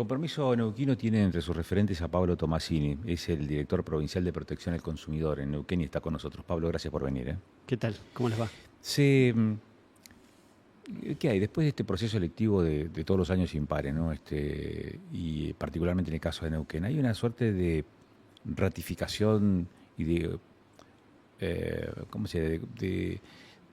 Compromiso Neuquino tiene entre sus referentes a Pablo Tomasini, es el director provincial de protección al consumidor en Neuquén y está con nosotros. Pablo, gracias por venir. ¿Qué tal? ¿Cómo les va? Se, ¿Qué hay? Después de este proceso electivo de todos los años impares, ¿no? Y particularmente en el caso de Neuquén, hay una suerte de ratificación y de, ¿cómo se dice?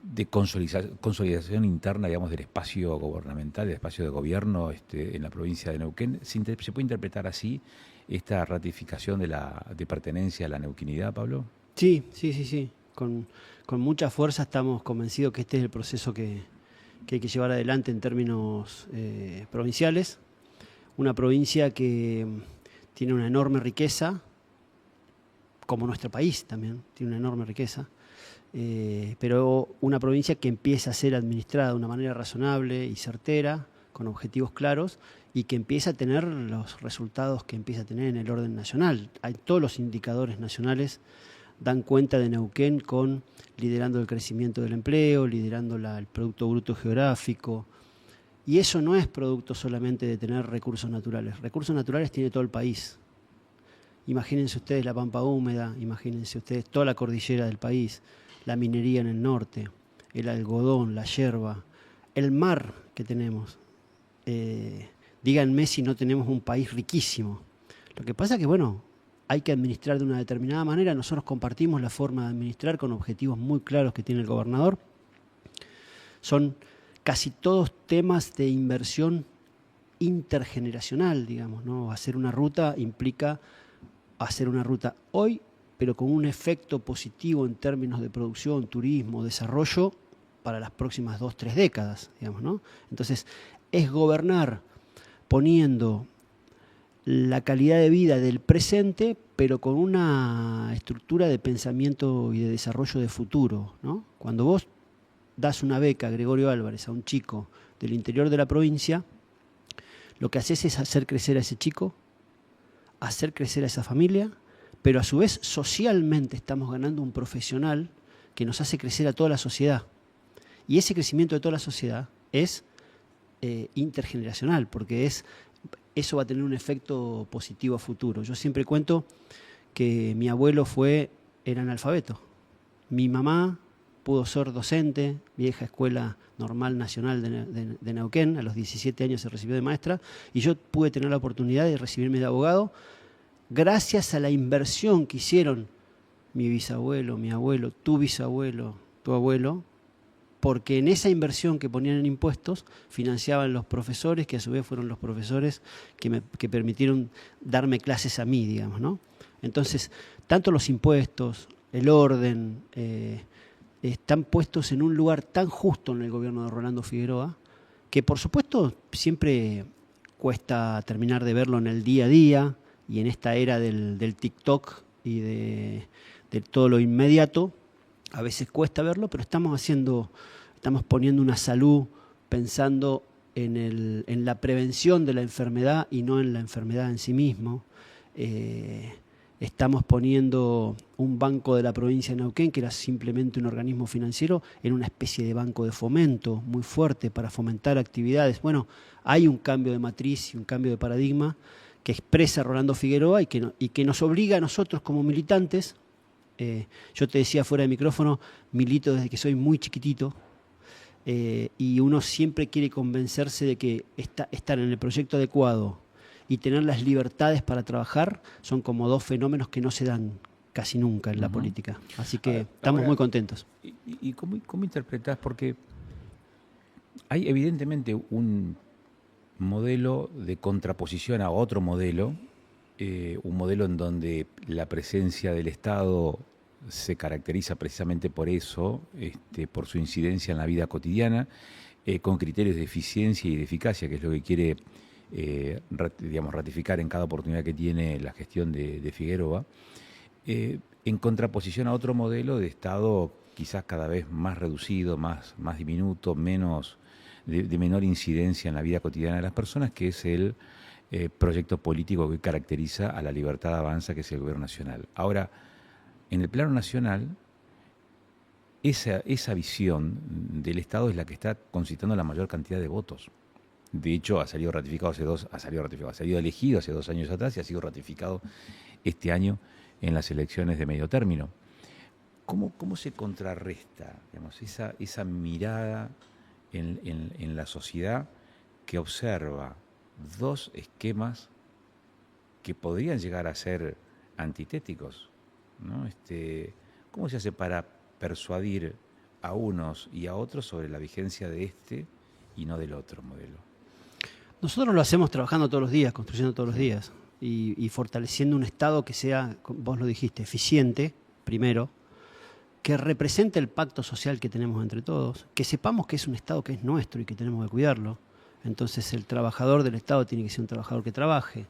De consolidación interna, digamos, del espacio gubernamental, del espacio de gobierno en la provincia de Neuquén. ¿Se puede interpretar así esta ratificación de pertenencia a la neuquinidad, Pablo? Sí. Con mucha fuerza estamos convencidos que este es el proceso que hay que llevar adelante en términos provinciales. Una provincia que tiene una enorme riqueza, como nuestro país también tiene una enorme riqueza, pero una provincia que empieza a ser administrada de una manera razonable y certera, con objetivos claros, y que empieza a tener los resultados que empieza a tener en el orden nacional. Todos los indicadores nacionales dan cuenta de Neuquén liderando el crecimiento del empleo, liderando el Producto Bruto Geográfico. Y eso no es producto solamente de tener recursos naturales. Recursos naturales tiene todo el país. Imagínense ustedes la pampa húmeda, imagínense ustedes toda la cordillera del país, la minería en el norte, el algodón, la yerba, el mar que tenemos. Díganme si no tenemos un país riquísimo. Lo que pasa es que, bueno, hay que administrar de una determinada manera. Nosotros compartimos la forma de administrar con objetivos muy claros que tiene el gobernador. Son casi todos temas de inversión intergeneracional, digamos, ¿no? Hacer una ruta implica hacer una ruta hoy, pero con un efecto positivo en términos de producción, turismo, desarrollo para las próximas 2-3 décadas, digamos, ¿no? Entonces, es gobernar poniendo la calidad de vida del presente, pero con una estructura de pensamiento y de desarrollo de futuro, ¿no? Cuando vos das una beca, Gregorio Álvarez, a un chico del interior de la provincia, lo que haces es hacer crecer a ese chico, hacer crecer a esa familia, pero a su vez socialmente estamos ganando un profesional que nos hace crecer a toda la sociedad. Y ese crecimiento de toda la sociedad es intergeneracional, porque eso va a tener un efecto positivo a futuro. Yo siempre cuento que mi abuelo era analfabeto. Mi mamá pudo ser docente, vieja escuela normal nacional de Neuquén, a los 17 años se recibió de maestra, y yo pude tener la oportunidad de recibirme de abogado gracias a la inversión que hicieron mi bisabuelo, mi abuelo, tu bisabuelo, tu abuelo, porque en esa inversión que ponían en impuestos financiaban los profesores, que a su vez fueron los profesores que permitieron darme clases a mí, digamos, ¿no? Entonces, tanto los impuestos, el orden, están puestos en un lugar tan justo en el gobierno de Rolando Figueroa, que por supuesto siempre cuesta terminar de verlo en el día a día, y en esta era del TikTok y de todo lo inmediato, a veces cuesta verlo, pero estamos poniendo una salud pensando en la prevención de la enfermedad y no en la enfermedad en sí mismo. Estamos poniendo un banco de la provincia de Neuquén, que era simplemente un organismo financiero, en una especie de banco de fomento muy fuerte para fomentar actividades. Bueno, hay un cambio de matriz y un cambio de paradigma que expresa Rolando Figueroa y que nos obliga a nosotros como militantes. Yo te decía fuera de micrófono, milito desde que soy muy chiquitito, y uno siempre quiere convencerse de que estar en el proyecto adecuado y tener las libertades para trabajar son como dos fenómenos que no se dan casi nunca en la política. Así que estamos muy contentos. ¿Y cómo interpretás? Porque hay evidentemente un modelo de contraposición a otro modelo, un modelo en donde la presencia del Estado se caracteriza precisamente por eso, por su incidencia en la vida cotidiana, con criterios de eficiencia y de eficacia, que es lo que quiere ratificar en cada oportunidad que tiene la gestión de Figueroa, en contraposición a otro modelo de Estado quizás cada vez más reducido, más diminuto, de menor incidencia en la vida cotidiana de las personas, que es el proyecto político que caracteriza a la Libertad de Avanza, que es el gobierno nacional. Ahora, en el plano nacional, esa visión del Estado es la que está concitando la mayor cantidad de votos. De hecho, ha salido elegido hace 2 años atrás y ha sido ratificado este año en las elecciones de medio término. ¿Cómo se contrarresta, digamos, esa mirada en la sociedad que observa dos esquemas que podrían llegar a ser antitéticos, ¿no? ¿Cómo se hace para persuadir a unos y a otros sobre la vigencia de este y no del otro modelo? Nosotros lo hacemos trabajando todos los días, construyendo todos los días y fortaleciendo un Estado que sea, vos lo dijiste, eficiente, primero, que represente el pacto social que tenemos entre todos, que sepamos que es un Estado que es nuestro y que tenemos que cuidarlo. Entonces el trabajador del Estado tiene que ser un trabajador que trabaje,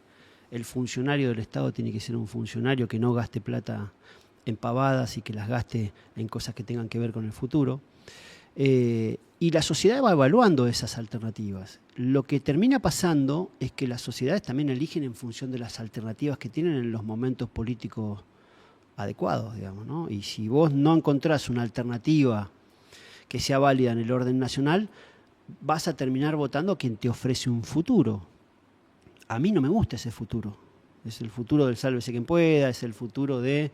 el funcionario del Estado tiene que ser un funcionario que no gaste plata en pavadas y que las gaste en cosas que tengan que ver con el futuro. Y la sociedad va evaluando esas alternativas. Lo que termina pasando es que las sociedades también eligen en función de las alternativas que tienen en los momentos políticos adecuados, digamos, ¿no? Y si vos no encontrás una alternativa que sea válida en el orden nacional, vas a terminar votando a quien te ofrece un futuro. A mí no me gusta ese futuro. Es el futuro del sálvese quien pueda, es el futuro de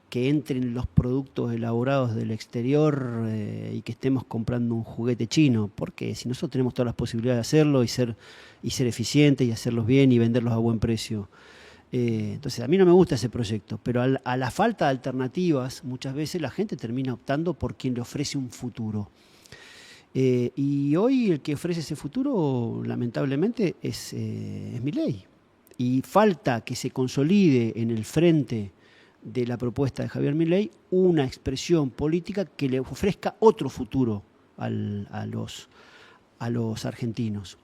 que entren los productos elaborados del exterior y que estemos comprando un juguete chino. Porque si nosotros tenemos todas las posibilidades de hacerlo y ser eficientes y hacerlos bien y venderlos a buen precio. Entonces a mí no me gusta ese proyecto, pero a la falta de alternativas muchas veces la gente termina optando por quien le ofrece un futuro. Y hoy el que ofrece ese futuro lamentablemente es Milei. Y falta que se consolide en el frente de la propuesta de Javier Milei una expresión política que le ofrezca otro futuro a los argentinos,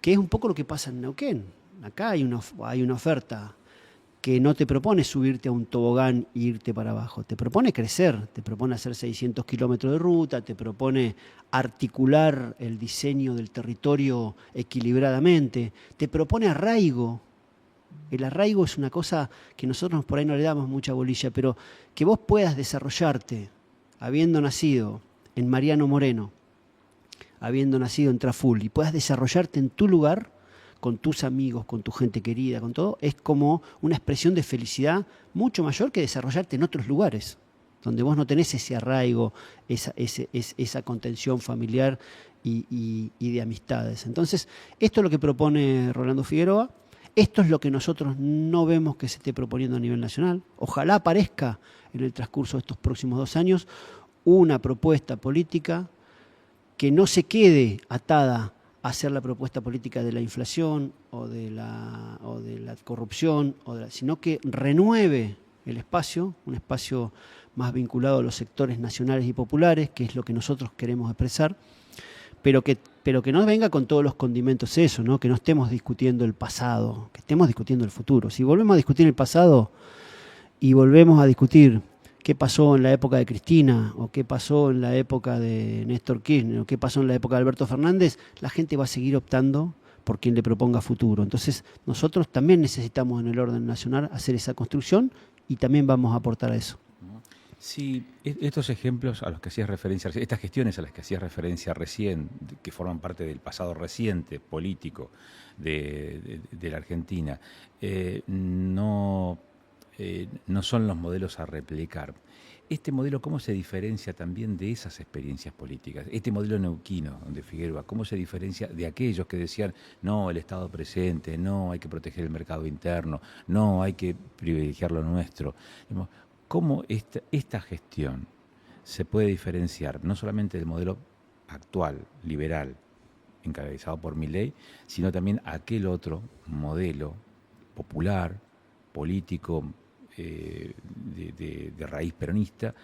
que es un poco lo que pasa en Neuquén. Acá hay una oferta que no te propone subirte a un tobogán e irte para abajo, te propone crecer, te propone hacer 600 kilómetros de ruta, te propone articular el diseño del territorio equilibradamente, te propone arraigo. El arraigo es una cosa que nosotros por ahí no le damos mucha bolilla, pero que vos puedas desarrollarte habiendo nacido en Mariano Moreno, habiendo nacido en Traful, y puedas desarrollarte en tu lugar, con tus amigos, con tu gente querida, con todo, es como una expresión de felicidad mucho mayor que desarrollarte en otros lugares, donde vos no tenés ese arraigo, esa contención familiar y de amistades. Entonces, esto es lo que propone Rolando Figueroa, esto es lo que nosotros no vemos que se esté proponiendo a nivel nacional. Ojalá aparezca en el transcurso de estos próximos 2 años una propuesta política que no se quede atada hacer la propuesta política de la inflación o de la corrupción, sino que renueve el espacio, un espacio más vinculado a los sectores nacionales y populares, que es lo que nosotros queremos expresar, pero que no venga con todos los condimentos eso, ¿no? Que no estemos discutiendo el pasado, que estemos discutiendo el futuro. Si volvemos a discutir el pasado y volvemos a discutir qué pasó en la época de Cristina, o qué pasó en la época de Néstor Kirchner, o qué pasó en la época de Alberto Fernández, la gente va a seguir optando por quien le proponga futuro. Entonces, nosotros también necesitamos en el orden nacional hacer esa construcción y también vamos a aportar a eso. Sí, estos ejemplos a los que hacías referencia, estas gestiones a las que hacías referencia recién, que forman parte del pasado reciente político de la Argentina, no son los modelos a replicar. Este modelo, ¿cómo se diferencia también de esas experiencias políticas? Este modelo neuquino de Figueroa, ¿cómo se diferencia de aquellos que decían, no, el Estado presente, no, hay que proteger el mercado interno, no, hay que privilegiar lo nuestro? ¿Cómo esta gestión se puede diferenciar no solamente del modelo actual, liberal, encabezado por Milei, sino también aquel otro modelo popular, político, de raíz peronista?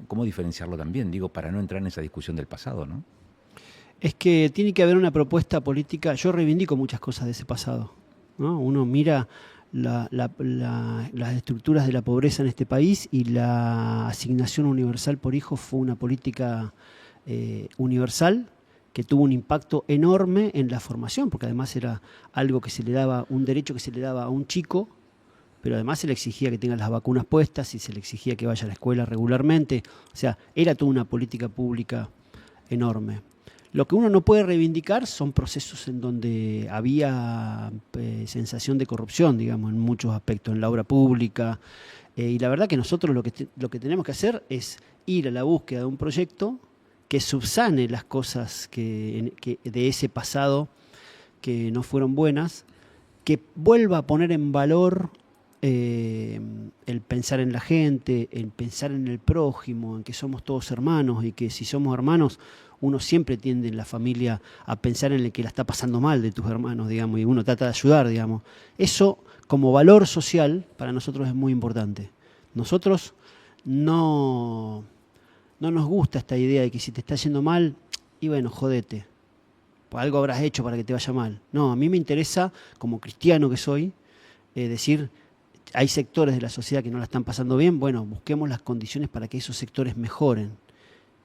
¿Cómo diferenciarlo también? Digo, para no entrar en esa discusión del pasado, ¿no? Es que tiene que haber una propuesta política. Yo reivindico muchas cosas de ese pasado, ¿no? Uno mira las estructuras de la pobreza en este país y la asignación universal por hijo fue una política universal que tuvo un impacto enorme en la formación, porque además era algo que se le daba, un derecho que se le daba a un chico, pero además se le exigía que tenga las vacunas puestas y se le exigía que vaya a la escuela regularmente. O sea, era toda una política pública enorme. Lo que uno no puede reivindicar son procesos en donde había sensación de corrupción, digamos, en muchos aspectos, en la obra pública. Y la verdad que nosotros lo que tenemos que hacer es ir a la búsqueda de un proyecto que subsane las cosas que de ese pasado que no fueron buenas, que vuelva a poner en valor el pensar en la gente, el pensar en el prójimo, en que somos todos hermanos y que si somos hermanos, uno siempre tiende en la familia a pensar en el que la está pasando mal de tus hermanos, digamos, y uno trata de ayudar, digamos. Eso, como valor social, para nosotros es muy importante. Nosotros no nos gusta esta idea de que si te está yendo mal, y bueno, jodete, algo habrás hecho para que te vaya mal. No, a mí me interesa, como cristiano que soy, decir, hay sectores de la sociedad que no la están pasando bien, bueno, busquemos las condiciones para que esos sectores mejoren.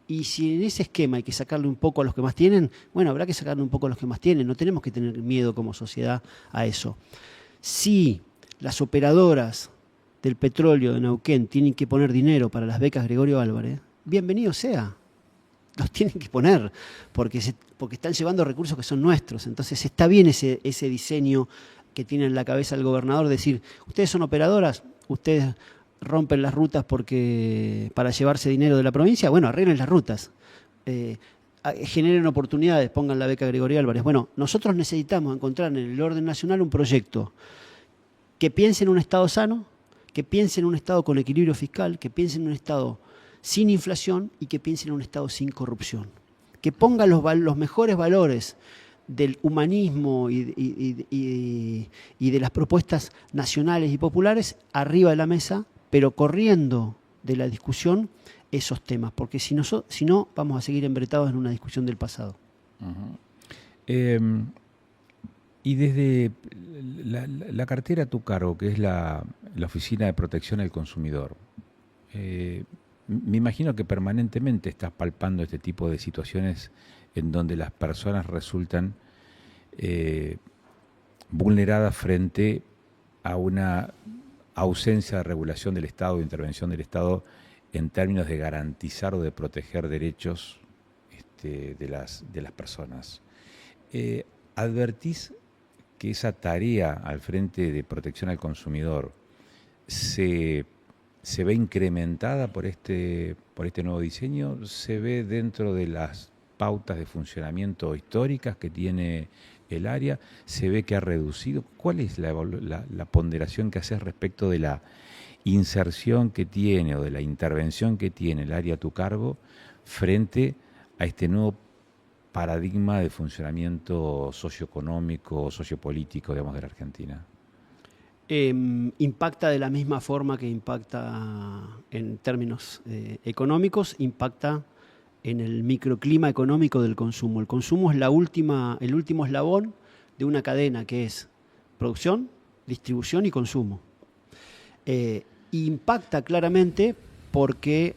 Y si en ese esquema hay que sacarle un poco a los que más tienen, bueno, habrá que sacarle un poco a los que más tienen. No tenemos que tener miedo como sociedad a eso. Si las operadoras del petróleo de Neuquén tienen que poner dinero para las becas Gregorio Álvarez, bienvenido sea. Los tienen que poner, porque están llevando recursos que son nuestros. Entonces está bien ese diseño que tiene en la cabeza el gobernador, decir, ustedes son operadoras, ustedes rompen las rutas para llevarse dinero de la provincia, bueno, arreglen las rutas, generen oportunidades, pongan la beca Gregorio Álvarez. Bueno, nosotros necesitamos encontrar en el orden nacional un proyecto que piense en un Estado sano, que piense en un Estado con equilibrio fiscal, que piense en un Estado sin inflación y que piense en un Estado sin corrupción, que ponga los mejores valores del humanismo y de las propuestas nacionales y populares arriba de la mesa, pero corriendo de la discusión esos temas, porque si no vamos a seguir embretados en una discusión del pasado. Uh-huh. Y desde la cartera a tu cargo, que es la Oficina de Protección al Consumidor, me imagino que permanentemente estás palpando este tipo de situaciones en donde las personas resultan vulneradas frente a una ausencia de regulación del Estado, de intervención del Estado en términos de garantizar o de proteger derechos de las personas. ¿Advertís que esa tarea al frente de protección al consumidor se ve incrementada por este nuevo diseño? ¿Se ve dentro de las pautas de funcionamiento históricas que tiene el área? ¿Se ve que ha reducido? ¿Cuál es la ponderación que haces respecto de la inserción que tiene o de la intervención que tiene el área a tu cargo frente a este nuevo paradigma de funcionamiento socioeconómico, sociopolítico, digamos, de la Argentina? Impacta de la misma forma que impacta en términos económicos, impacta en el microclima económico del consumo. El consumo es el último eslabón de una cadena que es producción, distribución y consumo. Impacta claramente porque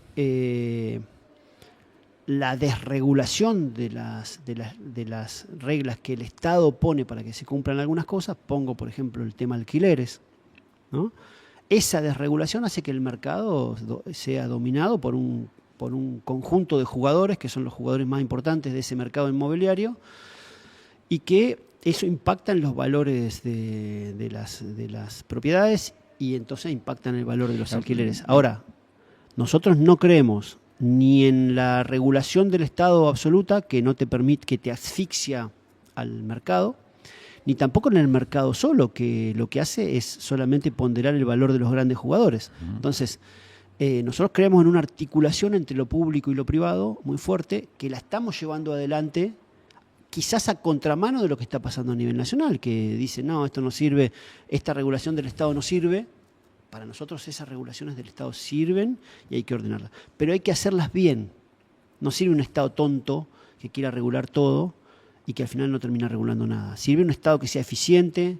la desregulación de las reglas que el Estado pone para que se cumplan algunas cosas, pongo por ejemplo el tema alquileres, ¿no? Esa desregulación hace que el mercado sea dominado por un conjunto de jugadores, que son los jugadores más importantes de ese mercado inmobiliario, y que eso impacta en los valores de las propiedades y entonces impacta en el valor de los alquileres. Ahora, nosotros no creemos ni en la regulación del Estado absoluta, que no te permite, que te asfixia al mercado, ni tampoco en el mercado solo, que lo que hace es solamente ponderar el valor de los grandes jugadores. Entonces, nosotros creemos en una articulación entre lo público y lo privado muy fuerte, que la estamos llevando adelante quizás a contramano de lo que está pasando a nivel nacional, que dice, no, esto no sirve, esta regulación del Estado no sirve. Para nosotros esas regulaciones del Estado sirven y hay que ordenarlas. Pero hay que hacerlas bien. No sirve un Estado tonto que quiera regular todo y que al final no termina regulando nada. Sirve un Estado que sea eficiente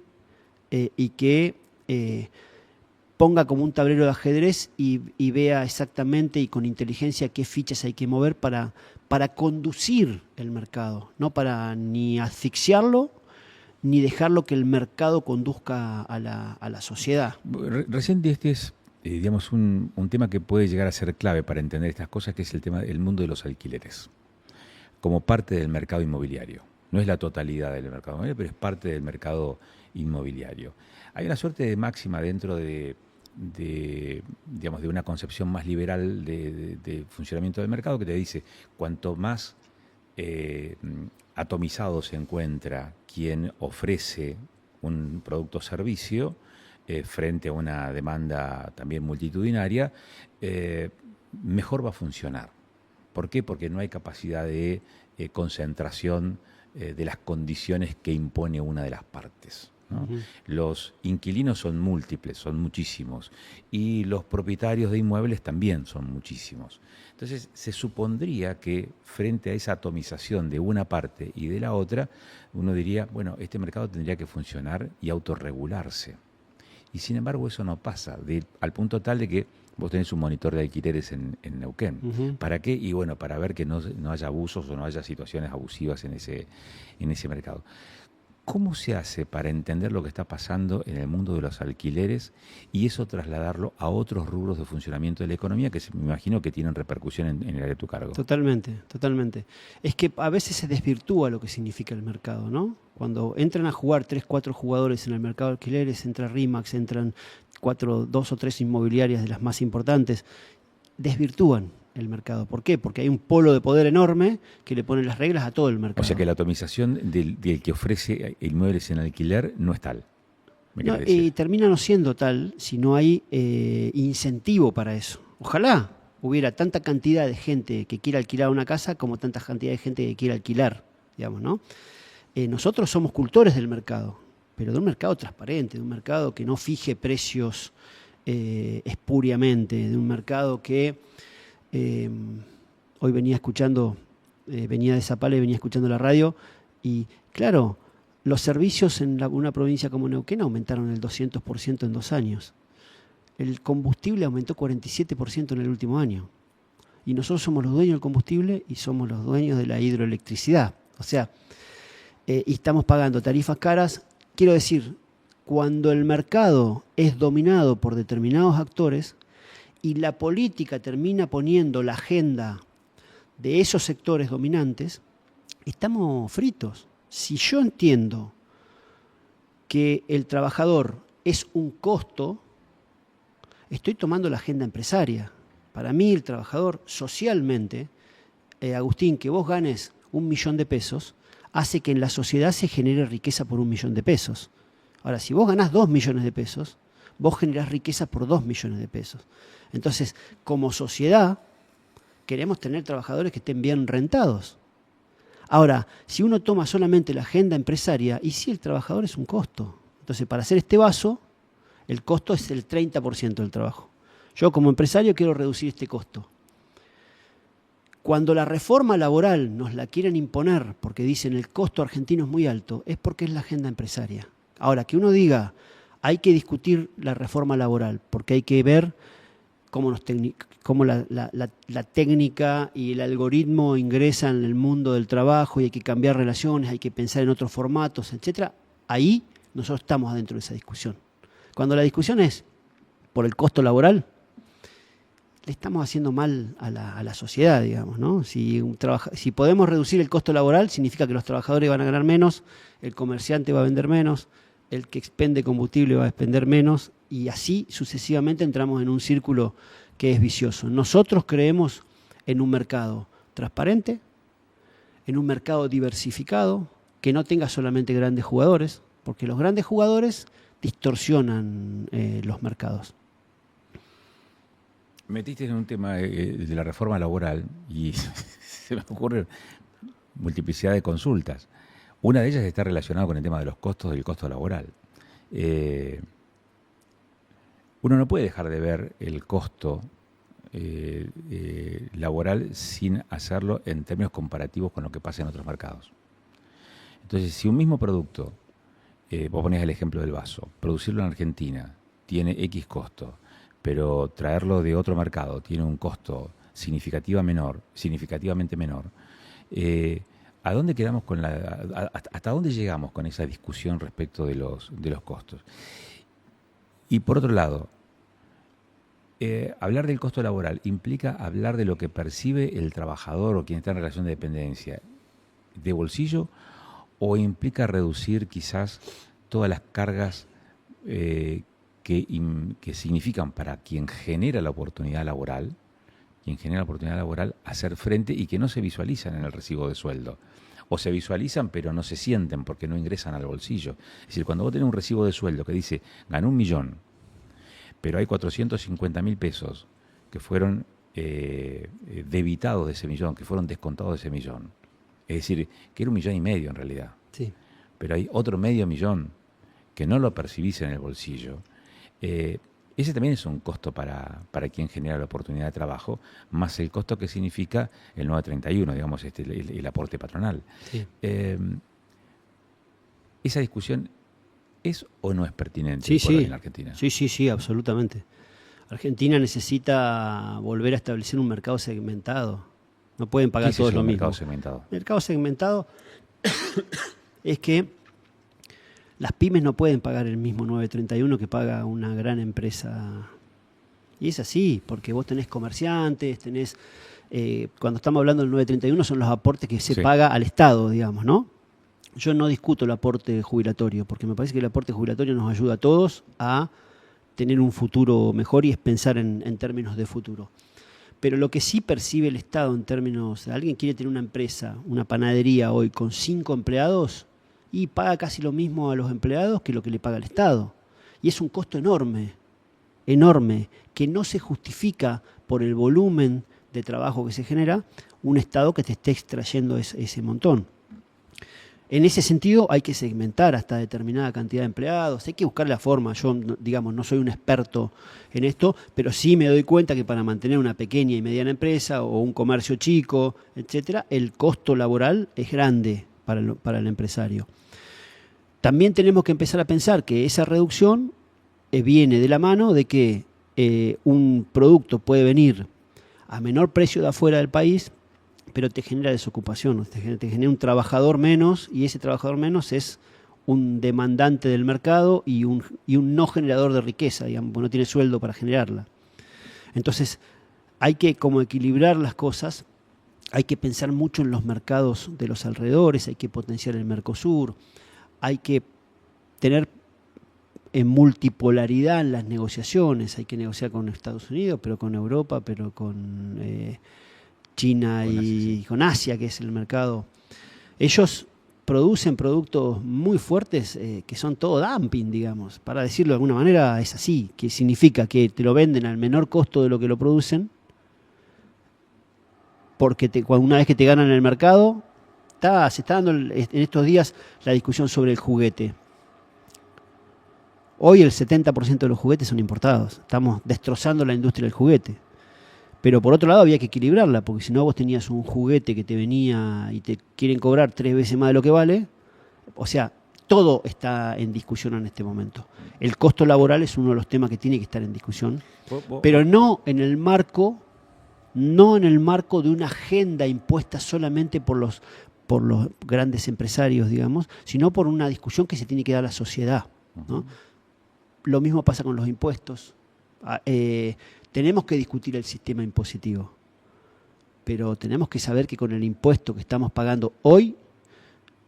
y que ponga como un tablero de ajedrez y vea exactamente y con inteligencia qué fichas hay que mover para conducir el mercado, no para ni asfixiarlo ni dejarlo que el mercado conduzca a la sociedad. Recién este es, digamos, un tema que puede llegar a ser clave para entender estas cosas, que es el tema del mundo de los alquileres. como parte del mercado inmobiliario. No es la totalidad del mercado inmobiliario, pero es parte del mercado inmobiliario. Hay una suerte de máxima dentro digamos, de una concepción más liberal de funcionamiento del mercado que te dice, cuanto más atomizado se encuentra quien ofrece un producto o servicio frente a una demanda también multitudinaria, mejor va a funcionar. ¿Por qué? Porque no hay capacidad de concentración de las condiciones que impone una de las partes, ¿no? Uh-huh. Los inquilinos son múltiples, son muchísimos, y los propietarios de inmuebles también son muchísimos. Entonces, se supondría que frente a esa atomización de una parte y de la otra, uno diría, bueno, este mercado tendría que funcionar y autorregularse. Y sin embargo, eso no pasa, al punto tal de que vos tenés un monitor de alquileres en Neuquén. Uh-huh. ¿Para qué? Y bueno, para ver que no haya abusos o no haya situaciones abusivas en ese mercado. ¿Cómo se hace para entender lo que está pasando en el mundo de los alquileres y eso trasladarlo a otros rubros de funcionamiento de la economía que me imagino que tienen repercusión en el área de tu cargo? Totalmente, totalmente. Es que a veces se desvirtúa lo que significa el mercado, ¿no? Cuando entran a jugar 3, 4 jugadores en el mercado de alquileres, entra RE/MAX, entran 2 o 3 inmobiliarias de las más importantes, desvirtúan el mercado. ¿Por qué? Porque hay un polo de poder enorme que le pone las reglas a todo el mercado. O sea que la atomización del que ofrece inmuebles en alquiler no es tal. No, y termina no siendo tal si no hay incentivo para eso. Ojalá hubiera tanta cantidad de gente que quiera alquilar una casa como tanta cantidad de gente que quiera alquilar, digamos, ¿no? Nosotros somos cultores del mercado, pero de un mercado transparente, de un mercado que no fije precios espuriamente, de un mercado que hoy venía escuchando, venía de Zapala y venía escuchando la radio y claro, los servicios en una provincia como Neuquén aumentaron el 200% en 2 años. El combustible aumentó 47% en el último año. Y nosotros somos los dueños del combustible y somos los dueños de la hidroelectricidad. O sea, y estamos pagando tarifas caras. Quiero decir, cuando el mercado es dominado por determinados actores, y la política termina poniendo la agenda de esos sectores dominantes, estamos fritos. Si yo entiendo que el trabajador es un costo, estoy tomando la agenda empresaria. Para mí el trabajador socialmente, Agustín, que vos ganes 1 millón de pesos, hace que en la sociedad se genere riqueza por 1 millón de pesos. Ahora, si vos ganás 2 millones de pesos, vos generás riqueza por 2 millones de pesos. Entonces, como sociedad, queremos tener trabajadores que estén bien rentados. Ahora, si uno toma solamente la agenda empresaria, y sí, el trabajador es un costo. Entonces, para hacer este vaso, el costo es el 30% del trabajo. Yo, como empresario, quiero reducir este costo. Cuando la reforma laboral nos la quieren imponer porque dicen el costo argentino es muy alto, es porque es la agenda empresaria. Ahora, que uno diga, hay que discutir la reforma laboral, porque hay que ver cómo la técnica y el algoritmo ingresan en el mundo del trabajo y hay que cambiar relaciones, hay que pensar en otros formatos, etcétera. Ahí nosotros estamos adentro de esa discusión. Cuando la discusión es por el costo laboral, le estamos haciendo mal a la sociedad, digamos, ¿no? Si podemos reducir el costo laboral, significa que los trabajadores van a ganar menos, el comerciante va a vender menos, el que expende combustible va a expender menos, y así sucesivamente entramos en un círculo que es vicioso. Nosotros creemos en un mercado transparente, en un mercado diversificado, que no tenga solamente grandes jugadores, porque los grandes jugadores distorsionan los mercados. Metiste en un tema de la reforma laboral y se me ocurre multiplicidad de consultas. Una de ellas está relacionada con el tema de los costos del costo laboral. Uno no puede dejar de ver el costo laboral sin hacerlo en términos comparativos con lo que pasa en otros mercados. Entonces, si un mismo producto, vos ponés el ejemplo del vaso, producirlo en Argentina tiene X costo, pero traerlo de otro mercado tiene un costo significativamente menor, ¿a dónde quedamos hasta dónde llegamos con esa discusión respecto de los costos? Y por otro lado, hablar del costo laboral implica hablar de lo que percibe el trabajador o quien está en relación de dependencia. de bolsillo o implica reducir quizás todas las cargas que significan para quien genera la oportunidad laboral, hacer frente y que no se visualizan en el recibo de sueldo? O se visualizan pero no se sienten porque no ingresan al bolsillo. Es decir, cuando vos tenés un recibo de sueldo que dice, ganó 1 millón, pero hay 450.000 pesos que fueron debitados de ese millón, que fueron descontados de ese millón. Es decir, que era 1,5 millones en realidad. Sí. Pero hay otro 500.000 que no lo percibís en el bolsillo. Ese también es un costo para quien genera la oportunidad de trabajo, más el costo que significa el 931, digamos, el aporte patronal. Sí. ¿Esa discusión es o no es pertinente en Argentina? Sí, absolutamente. Argentina necesita volver a establecer un mercado segmentado. No pueden pagar todos lo mismo. Mercado segmentado? Mercado segmentado es que las pymes no pueden pagar el mismo 931 que paga una gran empresa. Y es así, porque vos tenés comerciantes, cuando estamos hablando del 931 son los aportes que se paga al Estado, digamos, ¿no? Yo no discuto el aporte jubilatorio, porque me parece que el aporte jubilatorio nos ayuda a todos a tener un futuro mejor y es pensar en términos de futuro. Pero lo que sí percibe el Estado en términos, alguien quiere tener una empresa, una panadería hoy con 5 empleados y paga casi lo mismo a los empleados que lo que le paga el Estado. Y es un costo enorme, que no se justifica por el volumen de trabajo que se genera un Estado que te esté extrayendo ese montón. En ese sentido hay que segmentar hasta determinada cantidad de empleados, hay que buscar la forma. Yo, digamos, no soy un experto en esto, pero sí me doy cuenta que para mantener una pequeña y mediana empresa o un comercio chico, etcétera, el costo laboral es grande para el empresario. También tenemos que empezar a pensar que esa reducción viene de la mano de que un producto puede venir a menor precio de afuera del país, pero te genera desocupación, te genera un trabajador menos, y ese trabajador menos es un demandante del mercado y un no generador de riqueza, digamos, porque no tiene sueldo para generarla. Entonces, hay que como equilibrar las cosas, hay que pensar mucho en los mercados de los alrededores, hay que potenciar el Mercosur, hay que tener multipolaridad en las negociaciones, hay que negociar con Estados Unidos, pero con Europa, pero con China y con Asia, que es el mercado. Ellos producen productos muy fuertes que son todo dumping, digamos. Para decirlo de alguna manera, es así, que significa que te lo venden al menor costo de lo que lo producen, porque una vez que te ganan el mercado, se está dando en estos días la discusión sobre el juguete. Hoy el 70% de los juguetes son importados. Estamos destrozando la industria del juguete. Pero por otro lado había que equilibrarla, porque si no vos tenías un juguete que te venía y te quieren cobrar 3 veces más de lo que vale. O sea, todo está en discusión en este momento. El costo laboral es uno de los temas que tiene que estar en discusión, pero no en el marco de una agenda impuesta solamente por los grandes empresarios, digamos, sino por una discusión que se tiene que dar a la sociedad, ¿no? Lo mismo pasa con los impuestos. Tenemos que discutir el sistema impositivo, pero tenemos que saber que con el impuesto que estamos pagando hoy,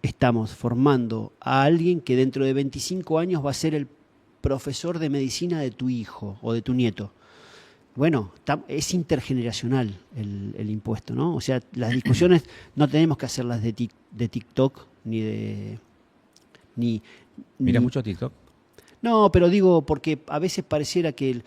estamos formando a alguien que dentro de 25 años va a ser el profesor de medicina de tu hijo o de tu nieto. Bueno, es intergeneracional el impuesto, ¿no? O sea, las discusiones no tenemos que hacerlas de TikTok ni de... ¿Mira mucho TikTok? No, pero digo, porque a veces pareciera que el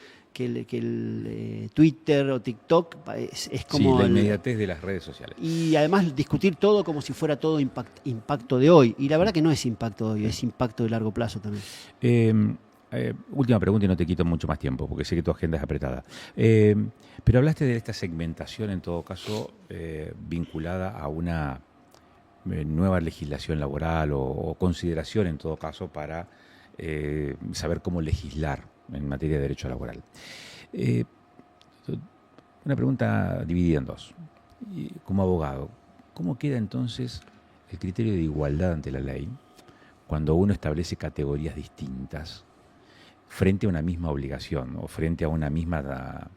Twitter o TikTok es como... Sí, la inmediatez de las redes sociales. Y además discutir todo como si fuera todo impacto de hoy. Y la verdad que no es impacto de hoy, es impacto de largo plazo también. Última pregunta y no te quito mucho más tiempo, porque sé que tu agenda es apretada. Pero hablaste de esta segmentación, en todo caso, vinculada a una nueva legislación laboral o consideración, en todo caso, para saber cómo legislar en materia de derecho laboral. Una pregunta dividida en dos. Como abogado, ¿cómo queda entonces el criterio de igualdad ante la ley cuando uno establece categorías distintas frente a una misma obligación o frente a una misma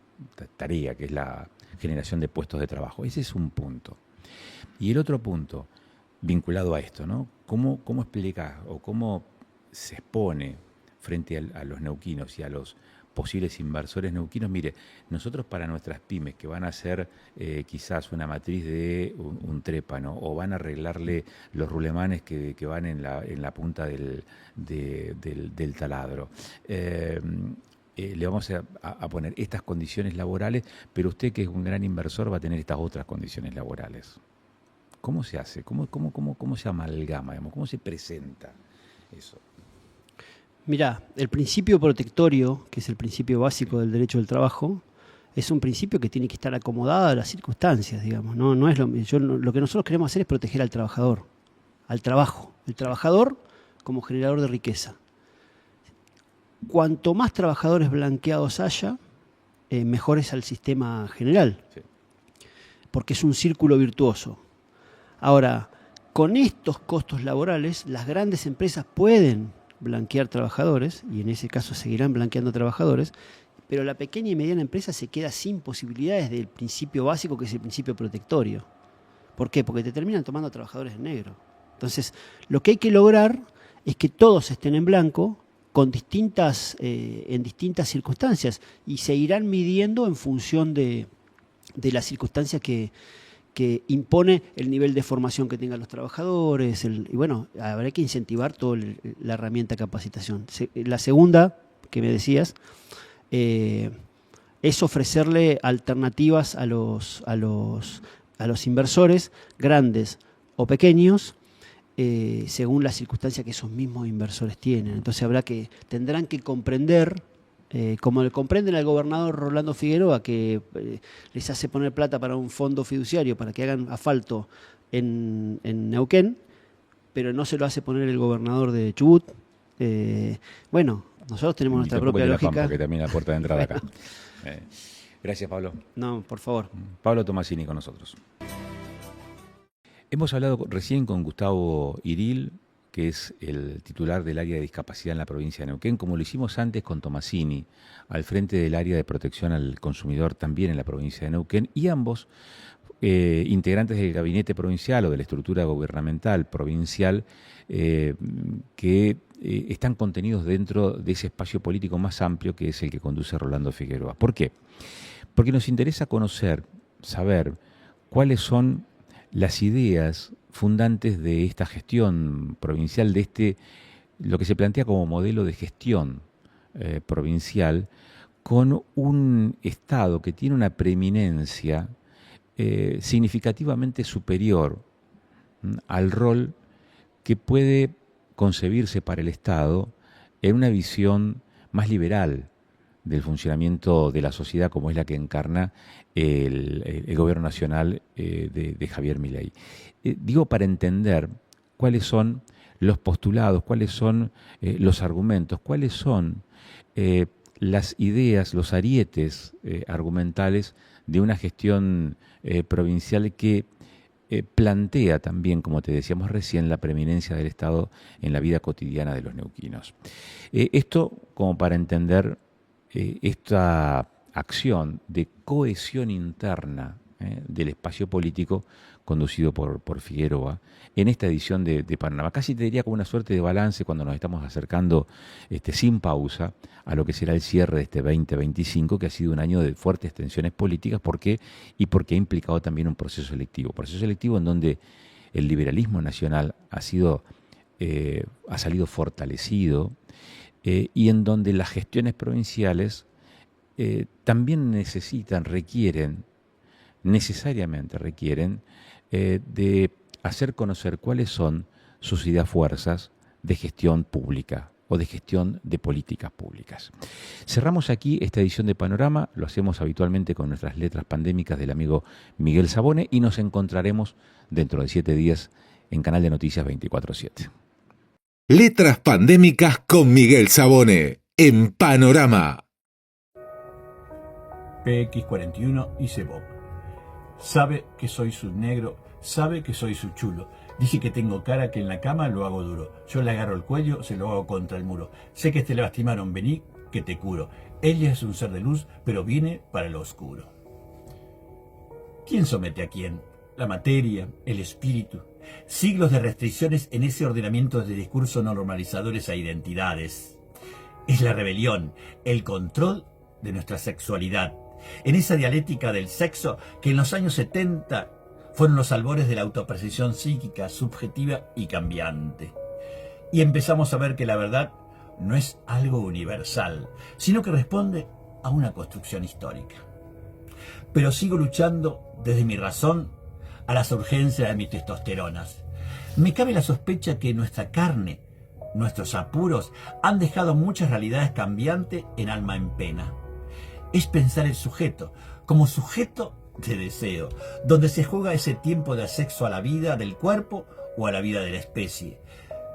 tarea, que es la generación de puestos de trabajo? Ese es un punto. Y el otro punto, vinculado a esto, ¿no? ¿Cómo explicás o cómo se expone frente a los neuquinos y a los posibles inversores neuquinos? Mire, nosotros para nuestras pymes que van a hacer quizás una matriz de un trépano o van a arreglarle los rulemanes que van en la punta del taladro, le vamos a poner estas condiciones laborales, pero usted que es un gran inversor va a tener estas otras condiciones laborales. ¿Cómo se hace? ¿Cómo se amalgama? Digamos? ¿Cómo se presenta eso? Mirá, el principio protectorio, que es el principio básico del derecho del trabajo, es un principio que tiene que estar acomodado a las circunstancias, digamos. No es lo que nosotros queremos hacer es proteger al trabajador, al trabajo. El trabajador como generador de riqueza. Cuanto más trabajadores blanqueados haya, mejor es al sistema general, sí, porque es un círculo virtuoso. Ahora, con estos costos laborales, las grandes empresas pueden blanquear trabajadores, y en ese caso seguirán blanqueando trabajadores, pero la pequeña y mediana empresa se queda sin posibilidades del principio básico, que es el principio protectorio. ¿Por qué? Porque te terminan tomando trabajadores en negro. Entonces, lo que hay que lograr es que todos estén en blanco, en distintas circunstancias, y se irán midiendo en función de las circunstancias que impone el nivel de formación que tengan los trabajadores, y bueno, habrá que incentivar toda la herramienta de capacitación. La segunda, que me decías, es ofrecerle alternativas a los inversores, grandes o pequeños, según las circunstancias que esos mismos inversores tienen. Entonces tendrán que comprender, como le comprenden al gobernador Rolando Figueroa, que les hace poner plata para un fondo fiduciario para que hagan asfalto en Neuquén, pero no se lo hace poner el gobernador de Chubut. Bueno, nosotros tenemos nuestra propia lógica. Pampa, que también la puerta de entrada acá. Gracias, Pablo. No, por favor. Pablo Tomasini con nosotros. Hemos hablado recién con Gustavo Iril, que es el titular del área de discapacidad en la provincia de Neuquén, como lo hicimos antes con Tomasini, al frente del área de protección al consumidor también en la provincia de Neuquén, y ambos integrantes del gabinete provincial o de la estructura gubernamental provincial que están contenidos dentro de ese espacio político más amplio que es el que conduce Rolando Figueroa. ¿Por qué? Porque nos interesa saber cuáles son las ideas fundantes de esta gestión provincial, de lo que se plantea como modelo de gestión provincial, con un Estado que tiene una preeminencia significativamente superior al rol que puede concebirse para el Estado en una visión más liberal del funcionamiento de la sociedad, como es la que encarna el gobierno nacional de Javier Milei. Digo, para entender cuáles son los postulados, cuáles son los argumentos, cuáles son las ideas, los arietes argumentales de una gestión provincial que plantea también, como te decíamos recién, la preeminencia del Estado en la vida cotidiana de los neuquinos. Esto como para entender esta acción de cohesión interna del espacio político conducido por Figueroa en esta edición de Panorama. Casi te diría como una suerte de balance cuando nos estamos acercando sin pausa a lo que será el cierre de este 2025, que ha sido un año de fuertes tensiones políticas. ¿Por qué? Y porque ha implicado también un proceso electivo en donde el liberalismo nacional ha salido fortalecido y en donde las gestiones provinciales también necesariamente requieren de hacer conocer cuáles son sus ideas fuerzas de gestión pública o de gestión de políticas públicas. Cerramos aquí esta edición de Panorama, lo hacemos habitualmente con nuestras letras pandémicas del amigo Miguel Sabone y nos encontraremos dentro de 7 días en Canal de Noticias 24/7. Letras pandémicas con Miguel Sabone en Panorama. PX41 y Cebop. Sabe que soy su negro, sabe que soy su chulo. Dice que tengo cara que en la cama lo hago duro. Yo le agarro el cuello, se lo hago contra el muro. Sé que te lastimaron, vení, que te curo. Ella es un ser de luz, pero viene para lo oscuro. ¿Quién somete a quién? la materia, el espíritu. Siglos de restricciones en ese ordenamiento de discursos no normalizadores a identidades. Es la rebelión, el control de nuestra sexualidad. En esa dialéctica del sexo que en los años 70 fueron los albores de la autopercepción psíquica, subjetiva y cambiante. Y empezamos a ver que la verdad no es algo universal, sino que responde a una construcción histórica. Pero sigo luchando desde mi razón a las urgencias de mis testosteronas. Me cabe la sospecha que nuestra carne, nuestros apuros, han dejado muchas realidades cambiantes en alma en pena. Es pensar el sujeto como sujeto de deseo, donde se juega ese tiempo de acceso a la vida del cuerpo o a la vida de la especie.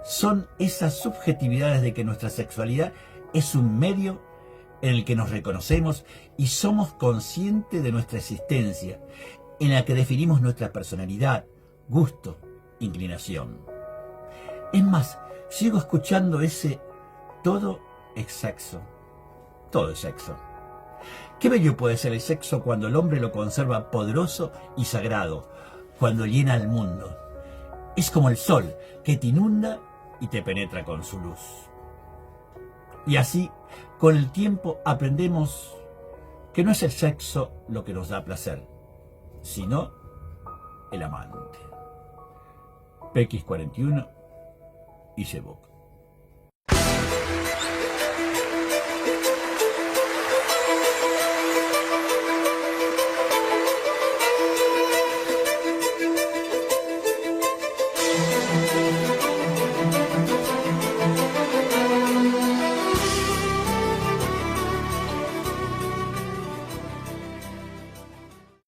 Son esas subjetividades de que nuestra sexualidad es un medio en el que nos reconocemos y somos conscientes de nuestra existencia, en la que definimos nuestra personalidad, gusto, inclinación. Es más, sigo escuchando ese todo es sexo. Todo es sexo. Qué bello puede ser el sexo cuando el hombre lo conserva poderoso y sagrado, cuando llena el mundo. Es como el sol que te inunda y te penetra con su luz. Y así, con el tiempo aprendemos que no es el sexo lo que nos da placer, sino el amante. PX41 y Sebok.